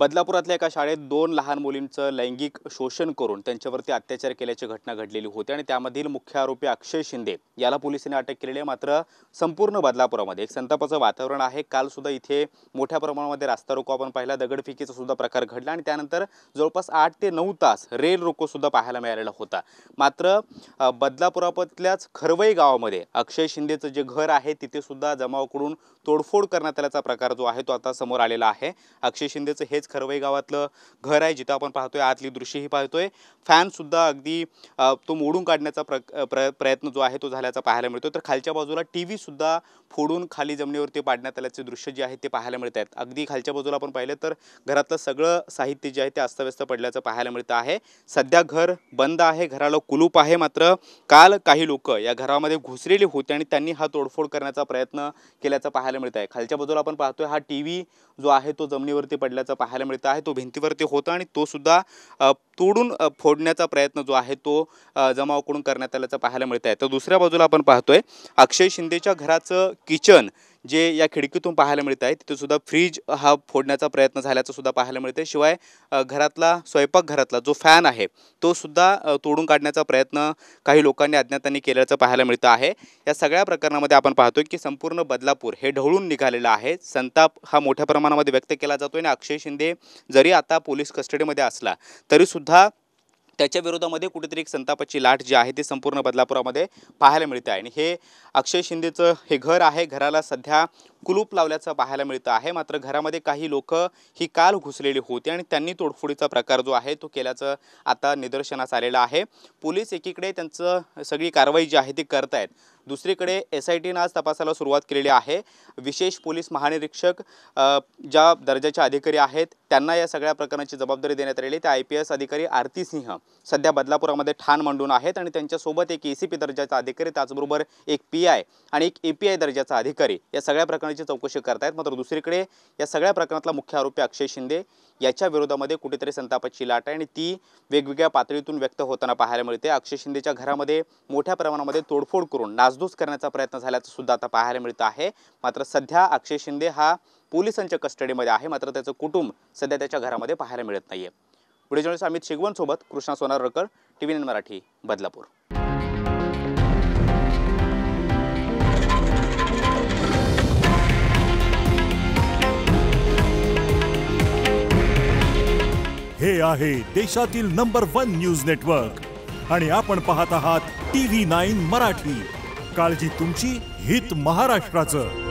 बदलापुरातल्या एका शाळेत 2 लहान मुलींचं लैंगिक शोषण करून त्यांच्यावरती अत्याचार केल्याची घटना घडलेली होती आणि त्यामधील मुख्य आरोपी अक्षय शिंदे याला पोलिसांनी अटक केलेली आहे। मात्र संपूर्ण बदलापुरामध्ये एक संतापाचं वातावरण आहे। काल सुद्धा इथे मोठ्या प्रमाणामध्ये रास्ता रोको आपण पाहिला, दगडफेकीचा सुद्धा प्रकार घडला आणि त्यानंतर जवळपास 8 ते 9 तास रेल रोको सुद्धा पाहायला मिळालेला होता। मात्र बदलापुरातल्याच खरवई गावामध्ये अक्षय शिंदेचं जे घर आहे तिथे सुद्धा जमावाकडून तोडफोड करण्यात आल्याचा प्रकार जो आहे तो आता समोर आलेला आहे। अक्षय शिंदेचं हेच खरवई गावातलं घर आहे जिथं आपण पाहतोय, आतली दृश्यही पाहतोय। फॅन सुद्धा अगदी तो मोडून काढण्याचा प्रयत्न जो आहे तो झाल्याचा पाहायला मिळतो। तर खालच्या बाजूला टीव्ही सुद्धा फोडून खाली जमिनीवरती पाडण्यात आल्याचे दृश्य जे आहे ते पाहायला मिळत आहेत। अगदी खालच्या बाजूला आपण पाहिलं तर घरातलं सगळं साहित्य जे आहे ते अस्तव्यस्त पडल्याचं पाहायला मिळतं आहे। सध्या घर बंद आहे, घराला कुलूप आहे। मात्र काल काही लोक या घरामध्ये घुसलेले होते आणि त्यांनी हा तोडफोड करण्याचा प्रयत्न केल्याचं पाहायला मिळत आहे। खालच्या बाजूला आपण पाहतोय हा टीव्ही जो आहे तो जमिनीवरती पडल्याचं पाहायला मिळत आहे। तो भिंतीवरती होता आणि तो सुद्धा तोडून फोडण्याचा प्रयत्न जो आहे तो जमावाकडून करण्यात आल्याचं पाहायला मिळत आहे। तर दुसऱ्या बाजूला आपण पाहतोय अक्षय शिंदेच्या घराचं किचन जे या खिडकीतून पाहायला मिळत आहे तिथे सुद्धा फ्रीज हा फोडण्याचा प्रयत्न झाल्याचं सुद्धा पाहायला मिळते। शिवाय घरातला स्वयंपाकघरातला जो फॅन आहे तो सुद्धा तोडून काढण्याचा प्रयत्न काही लोकांनी अज्ञातांनी केल्याचं पाहायला मिळतं आहे। या सगळ्या प्रकरणामध्ये आपण पाहतोय की संपूर्ण बदलापूर हे ढवळून निघालेलं आहे। संताप हा मोठ्या प्रमाणामध्ये व्यक्त केला जातोय आणि अक्षय शिंदे जरी आता पोलीस कस्टडीमध्ये असला तरी सुद्धा त्याच्या विरोधामध्ये कुठेतरी एक संतापाची लाट जी आहे ती संपूर्ण बदलापुरामध्ये पाहायला मिळते आहे। आणि हे अक्षय शिंदेचं हे घर आहे, घराला सध्या कुलूप लावल्याचं पाहायला मिळतं आहे। मात्र घरामध्ये काही लोक ही काल घुसलेली होती आणि त्यांनी तोडफोडीचा प्रकार जो आहे तो केल्याचं आता निदर्शनास आलेलं आहे। पोलीस एकीकडे त्यांचं सगळी कारवाई जी आहे ती करत आहेत, दुसरीकडे SITने आज तपासाला सुरुवात केलेली आहे। विशेष पोलीस महानिरीक्षक ज्या दर्जाचे अधिकारी आहेत त्यांना या सगळ्या प्रकरणाची जबाबदारी देण्यात आलेली आहे। ते IPS अधिकारी आरती सिंह सध्या बदलापुरामध्ये ठाण मांडून आहेत आणि त्यांच्यासोबत एक ACP दर्जाचा अधिकारी, त्याचबरोबर एक PI आणि एक API दर्जाचा अधिकारी या सगळ्या प्रकरणाची चौकशी करतायत। मात्र दुसरीकडे या सगळ्या प्रकरणातला मुख्य आरोपी अक्षय शिंदे याच्या विरोधामध्ये कुठेतरी संतापाची लाट आहे आणि ती वेगवेगळ्या पातळीतून व्यक्त होताना पाहायला मिळते। अक्षय शिंदेच्या घरामध्ये मोठ्या प्रमाणामध्ये तोडफोड करून नासधूस करण्याचा प्रयत्न झाल्याचं सुद्धा आता पाहायला मिळतं आहे। मात्र सध्या अक्षय शिंदे हा पोलिसांच्या कस्टडीमध्ये आहे, मात्र त्याचं कुटुंब सध्या त्याच्या घरामध्ये पाहायला मिळत नाहीये। व्हिडिओ जर्नलिस्ट अमित शिगवण सोबत कृष्णा सोनारकर, TV9 मराठी, बदलापूर। हे आहे देशातील नंबर 1 न्यूज नेटवर्क आणि आपण पाहत आहात TV9 मराठी। काळजी तुमची, हित महाराष्ट्राचं।